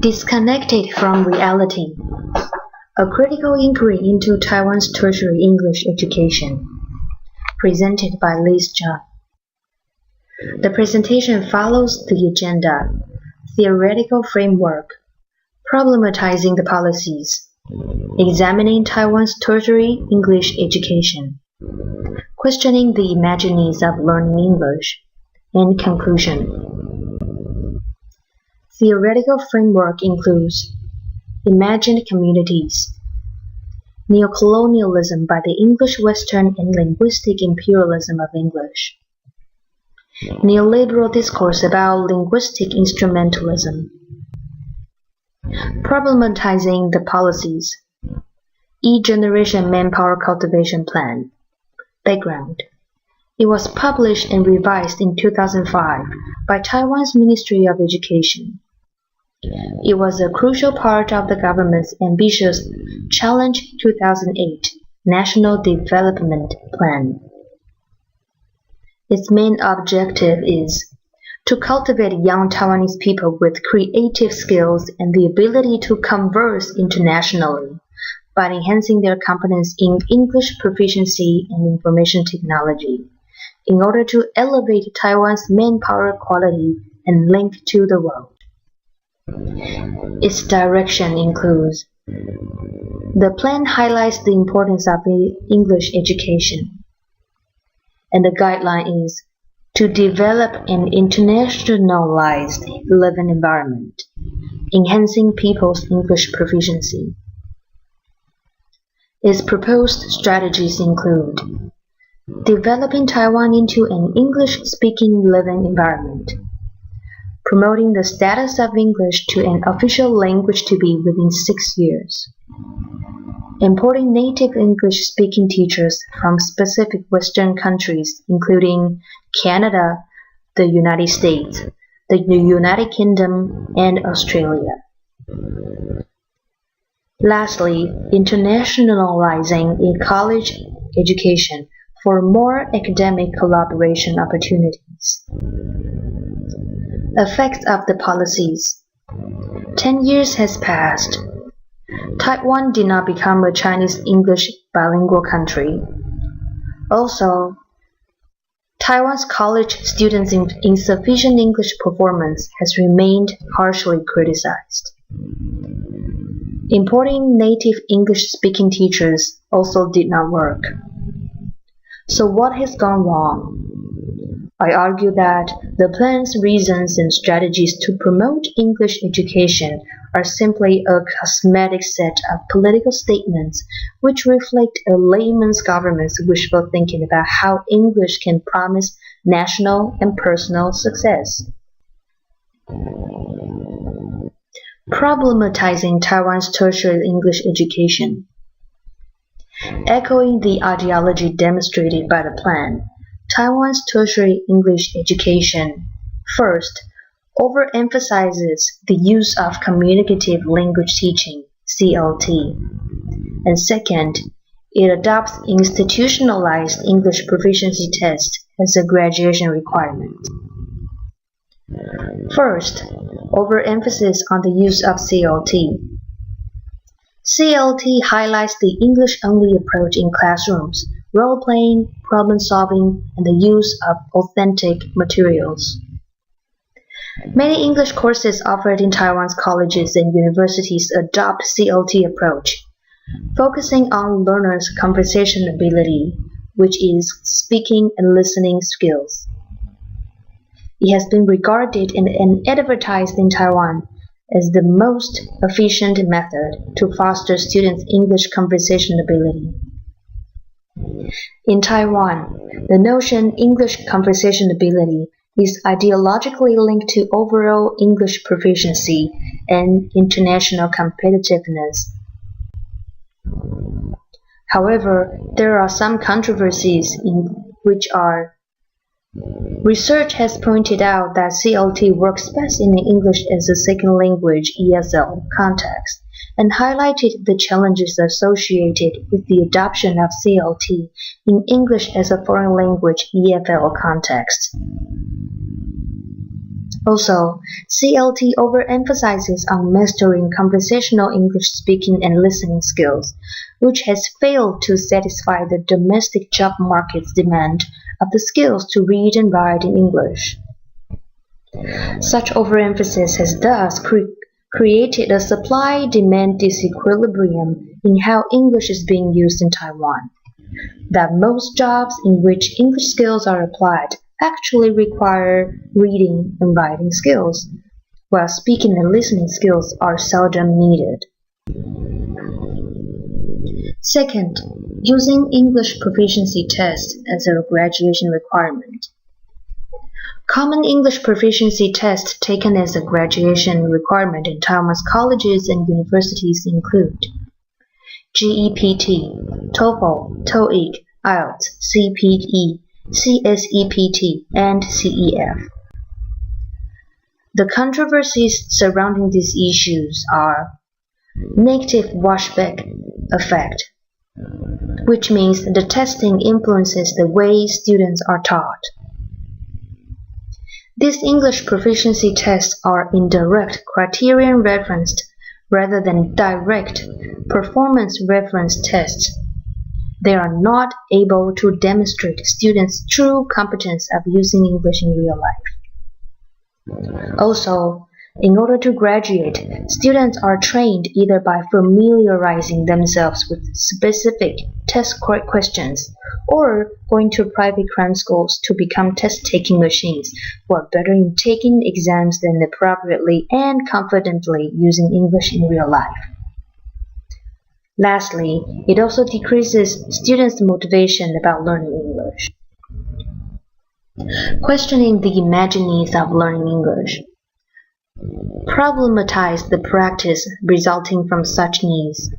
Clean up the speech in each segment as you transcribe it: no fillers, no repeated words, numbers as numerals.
Disconnected from reality. A critical inquiry into Taiwan's tertiary English education. Presented by Liz Zhang. The presentation follows the agenda: theoretical framework, problematizing the policies, examining Taiwan's tertiary English education, questioning the imaginings of learning English, and conclusion. Theoretical framework includes imagined communities, neocolonialism by the English Western and linguistic imperialism of English, neoliberal discourse about linguistic instrumentalism, problematizing the policies, E-Generation Manpower Cultivation Plan. Background. It was published and revised in 2005 by Taiwan's Ministry of Education. It was a crucial part of the government's ambitious Challenge 2008 National Development Plan. Its main objective is to cultivate young Taiwanese people with creative skills and the ability to converse internationally by enhancing their competence in English proficiency and information technology in order to elevate Taiwan's manpower quality and link to the world. Its direction includes: the plan highlights the importance of English education, and the guideline is to develop an internationalized living environment, enhancing people's English proficiency. Its proposed strategies include developing Taiwan into an English-speaking living environment, promoting the status of English to an official language to be within 6 years, importing native English-speaking teachers from specific Western countries including Canada, the United States, the United Kingdom, and Australia. Lastly, internationalizing a college education for more academic collaboration opportunities. Effects of the policies. 10 years has passed. Taiwan did not become a Chinese-English bilingual country. Also, Taiwan's college students' insufficient English performance has remained harshly criticized. Importing native English-speaking teachers also did not work. So what has gone wrong? I argue that the plan's reasons and strategies to promote English education are simply a cosmetic set of political statements which reflect a layman's government's wishful thinking about how English can promise national and personal success. Problematizing Taiwan's tertiary English education. Echoing the ideology demonstrated by the plan, Taiwan's tertiary English education, first, overemphasizes the use of communicative language teaching, CLT, and second, it adopts institutionalized English proficiency tests as a graduation requirement. First, overemphasis on the use of CLT. CLT highlights the English-only approach in classrooms, role-playing, problem-solving, and the use of authentic materials. Many English courses offered in Taiwan's colleges and universities adopt CLT approach, focusing on learners' conversation ability, which is speaking and listening skills. It has been regarded and advertised in Taiwan as the most efficient method to foster students' English conversation ability. In Taiwan, the notion English conversation ability is ideologically linked to overall English proficiency and international competitiveness. However, there are some controversies in which research has pointed out that CLT works best in the English as a second language (ESL) context, and highlighted the challenges associated with the adoption of CLT in English as a foreign language (EFL) context. Also, CLT overemphasizes on mastering conversational English speaking and listening skills, which has failed to satisfy the domestic job market's demand of the skills to read and write in English. Such overemphasis has thus created a supply-demand disequilibrium in how English is being used in Taiwan. That most jobs in which English skills are applied actually require reading and writing skills, while speaking and listening skills are seldom needed. Second, using English proficiency tests as a graduation requirement. Common English proficiency tests taken as a graduation requirement in Taiwan's colleges and universities include GEPT, TOEFL, TOEIC, IELTS, CPE, CSEPT, and CEF. The controversies surrounding these issues are negative washback effect, which means the testing influences the way students are taught. These English proficiency tests are indirect criterion referenced rather than direct performance reference tests. They are not able to demonstrate students' true competence of using English in real life. Also, in order to graduate, students are trained either by familiarizing themselves with specific test questions or going to private cram schools to become test-taking machines who are better in taking exams than appropriately and confidently using English in real life. Lastly, it also decreases students' motivation about learning English. Questioning the imaginings of learning English. Problematize the practice resulting from such needs.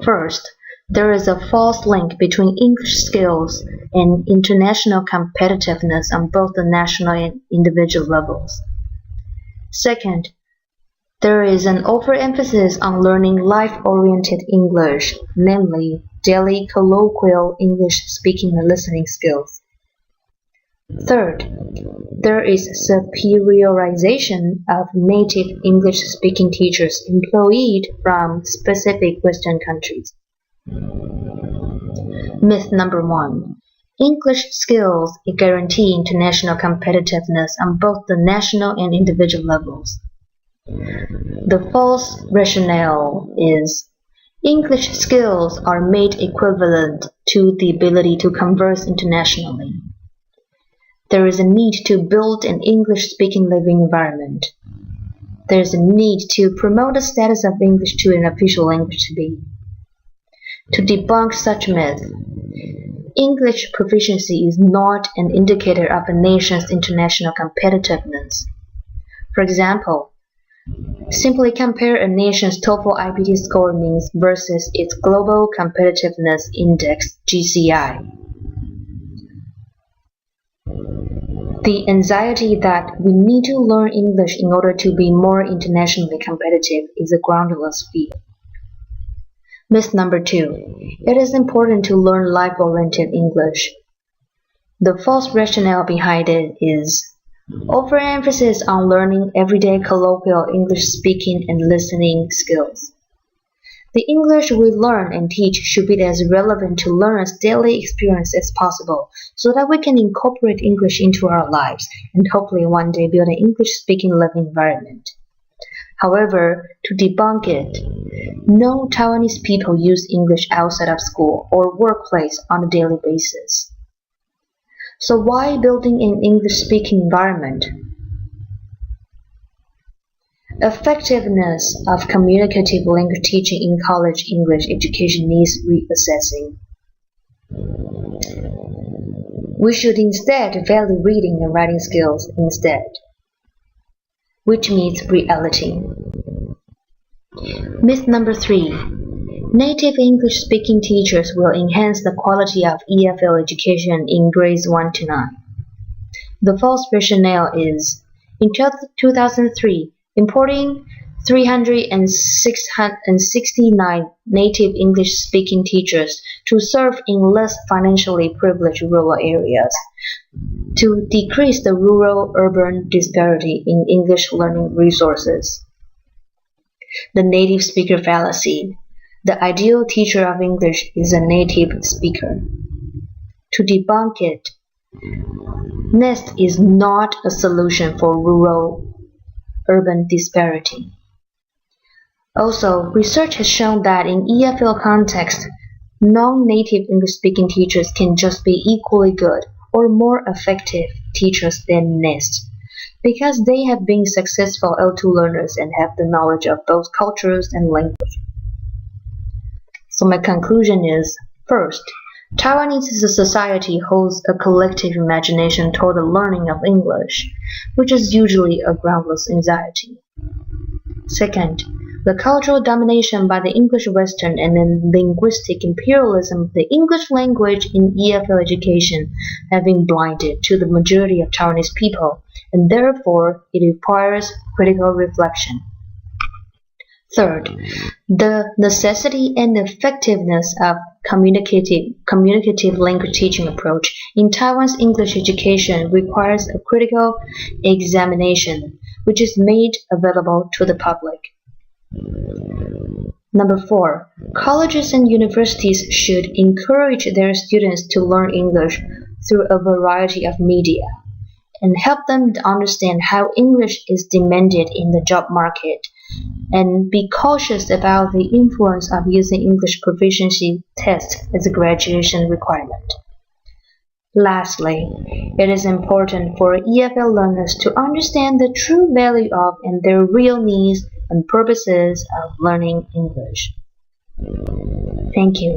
First, there is a false link between English skills and international competitiveness on both the national and individual levels. Second, there is an overemphasis on learning life-oriented English, namely daily colloquial English speaking and listening skills. Third, there is superiorization of native English-speaking teachers employed from specific Western countries. Myth number 1. English skills guarantee international competitiveness on both the national and individual levels. The false rationale is English skills are made equivalent to the ability to converse internationally. There is a need to build an English-speaking living environment. There is a need to promote the status of English to an official language to be. To debunk such myth, English proficiency is not an indicator of a nation's international competitiveness. For example, simply compare a nation's TOEFL IPT score means versus its Global Competitiveness Index (GCI). The anxiety that we need to learn English in order to be more internationally competitive is a groundless fear. Myth number 2. It is important to learn life-oriented English. The false rationale behind it is overemphasis on learning everyday colloquial English speaking and listening skills. The English we learn and teach should be as relevant to learners' daily experience as possible so that we can incorporate English into our lives and hopefully one day build an English-speaking living environment. However, to debunk it, no Taiwanese people use English outside of school or workplace on a daily basis. So why building an English-speaking environment? Effectiveness of communicative language teaching in college English education needs reassessing. We should instead value reading and writing skills instead, which means reality. Myth number 3. Native English-speaking teachers will enhance the quality of EFL education in grades 1 to 9. The false rationale is, in 2003, importing 369 native English-speaking teachers to serve in less financially privileged rural areas, to decrease the rural-urban disparity in English learning resources. The native speaker fallacy. The ideal teacher of English is a native speaker. To debunk it, NEST is not a solution for rural-urban disparity. Also, research has shown that in EFL context, non-native English-speaking teachers can just be equally good or more effective teachers than NEST, because they have been successful L2 learners and have the knowledge of both cultures and language. So my conclusion is, first, Taiwanese as a society holds a collective imagination toward the learning of English, which is usually a groundless anxiety. Second, the cultural domination by the English Western and the linguistic imperialism of the English language in EFL education have been blinded to the majority of Taiwanese people, and therefore it requires critical reflection. Third, the necessity and effectiveness of communicative language teaching approach in Taiwan's English education requires a critical examination, which is made available to the public. Number 4, colleges and universities should encourage their students to learn English through a variety of media and help them to understand how English is demanded in the job market, and be cautious about the influence of using English proficiency tests as a graduation requirement. Lastly, it is important for EFL learners to understand the true value of and their real needs and purposes of learning English. Thank you.